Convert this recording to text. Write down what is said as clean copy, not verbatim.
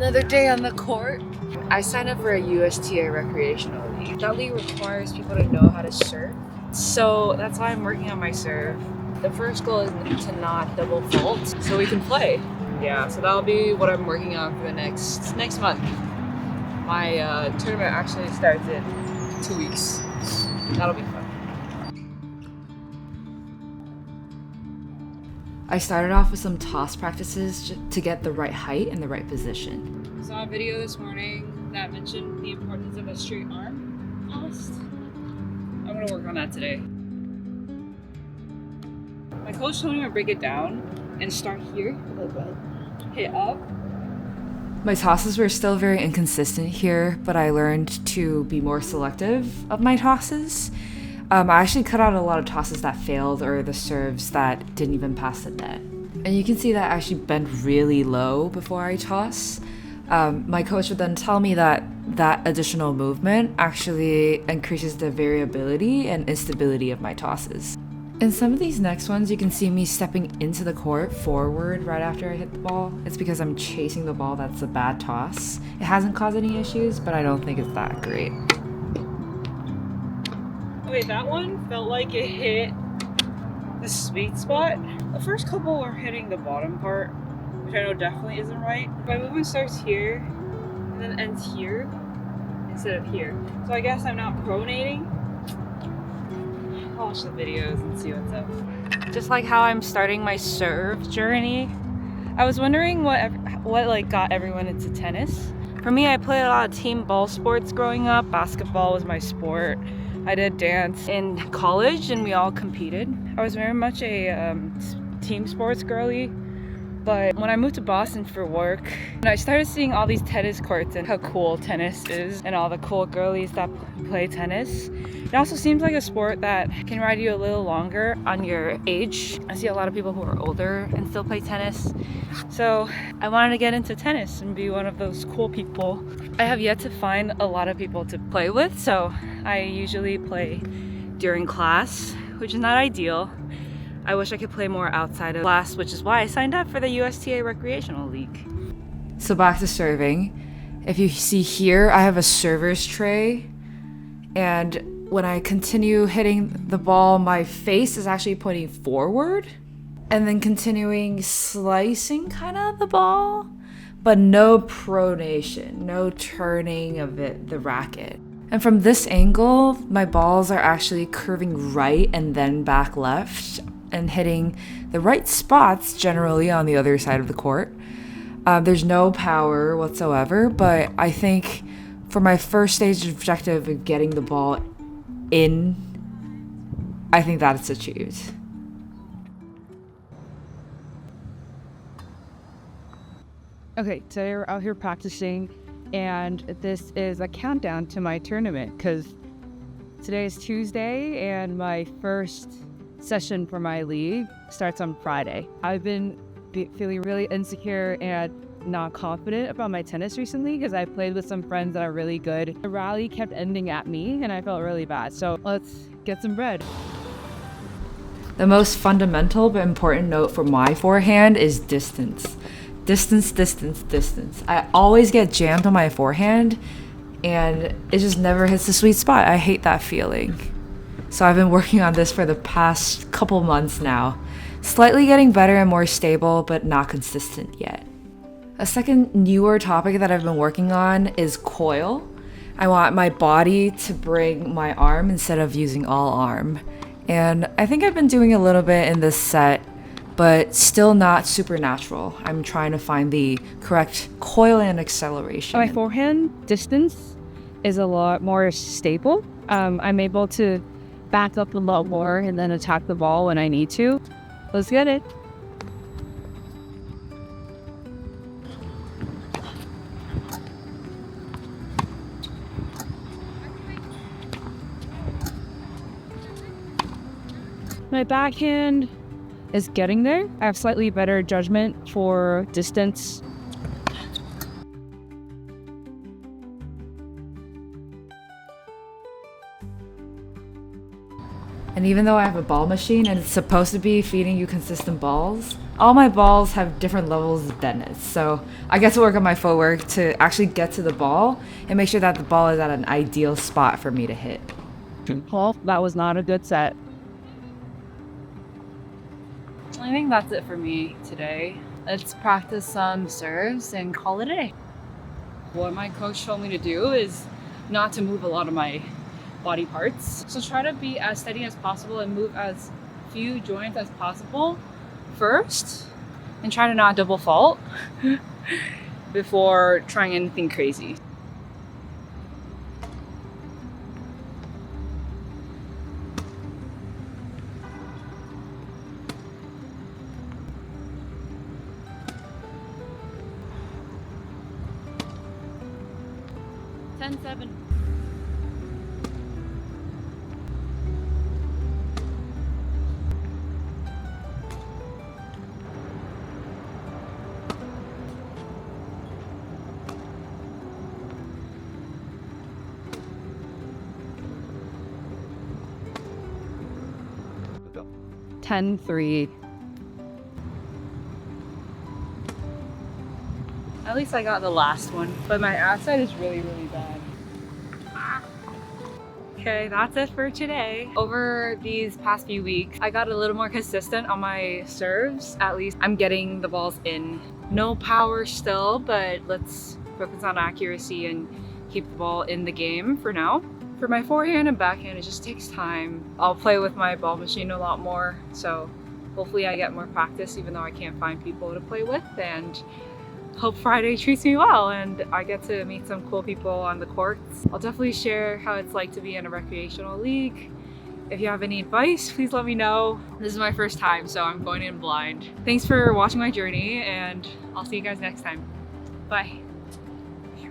Another day on the court. I signed up for a USTA recreational league. That league requires people to know how to serve. So that's why I'm working on my serve. The first goal is to not double fault so we can play. Yeah, so that'll be what I'm working on for the next month. My tournament actually starts in 2 weeks. That'll be fun. I started off with some toss practices to get the right height and the right position. I saw a video this morning that mentioned the importance of a straight arm toss. I'm gonna work on that today. My coach told me to break it down and start here, hit up. My tosses were still very inconsistent here, but I learned to be more selective of my tosses. I actually cut out a lot of tosses that failed or the serves that didn't even pass the net. And you can see that I actually bend really low before I toss. My coach would then tell me that additional movement actually increases the variability and instability of my tosses. In some of these next ones, you can see me stepping into the court forward right after I hit the ball. It's because I'm chasing the ball that's a bad toss. It hasn't caused any issues, but I don't think it's that great. Okay, that one felt like it hit the sweet spot. The first couple were hitting the bottom part, which I know definitely isn't right. My movement starts here and then ends here instead of here. So I guess I'm not pronating. I'll watch the videos and see what's up. Just like how I'm starting my serve journey, I was wondering what like got everyone into tennis. For me, I played a lot of team ball sports growing up. Basketball was my sport. I did dance in college and we all competed. I was very much a team sports girly, but when I moved to Boston for work, and I started seeing all these tennis courts and how cool tennis is and all the cool girlies that play tennis. It also seems like a sport that can ride you a little longer on your age. I see a lot of people who are older and still play tennis. So I wanted to get into tennis and be one of those cool people. I have yet to find a lot of people to play with, so I usually play during class, which is not ideal. I wish I could play more outside of class, which is why I signed up for the USTA recreational league. So back to serving. If you see here, I have a server's tray, and when I continue hitting the ball, my face is actually pointing forward, and then continuing slicing kind of the ball, but no pronation, no turning of the racket. And from this angle, my balls are actually curving right and then back left and hitting the right spots generally on the other side of the court. There's no power whatsoever, but I think for my first stage objective of getting the ball in, I think that's achieved. Okay, today we're out here practicing, and this is a countdown to my tournament because today is Tuesday and my first session for my league starts on Friday. I've been feeling really insecure and not confident about my tennis recently because I played with some friends that are really good. The rally kept ending at me and I felt really bad. So let's get some bread. The most fundamental but important note for my forehand is distance. Distance, distance, distance. I always get jammed on my forehand and it just never hits the sweet spot. I hate that feeling. So I've been working on this for the past couple months now. Slightly getting better and more stable, but not consistent yet. A second newer topic that I've been working on is coil. I want my body to bring my arm instead of using all arm. And I think I've been doing a little bit in this set, but still not super natural. I'm trying to find the correct coil and acceleration. My forehand distance is a lot more stable. I'm able to back up a lot more and then attack the ball when I need to. Let's get it. My backhand is getting there. I have slightly better judgment for distance. And even though I have a ball machine and it's supposed to be feeding you consistent balls, All my balls have different levels of deadness, so I get to work on my footwork to actually get to the ball and make sure that the ball is at an ideal spot for me to hit. Well, that was not a good set. I think that's it for me today. Let's practice some serves and call it a day. What my coach told me to do is not to move a lot of my body parts. So try to be as steady as possible and move as few joints as possible first, and try to not double fault before trying anything crazy. Ten-7. Go. 10-3. At least I got the last one, but my outside is really, really bad. Okay, that's it for today. Over these past few weeks, I got a little more consistent on my serves. At least I'm getting the balls in. No power still, but let's focus on accuracy and keep the ball in the game for now. For my forehand and backhand, it just takes time. I'll play with my ball machine a lot more, so hopefully I get more practice even though I can't find people to play with, and hope Friday treats me well and I get to meet some cool people on the courts. I'll definitely share how it's like to be in a recreational league. If you have any advice, please let me know. This is my first time, so I'm going in blind. Thanks for watching my journey, and I'll see you guys next time. Bye.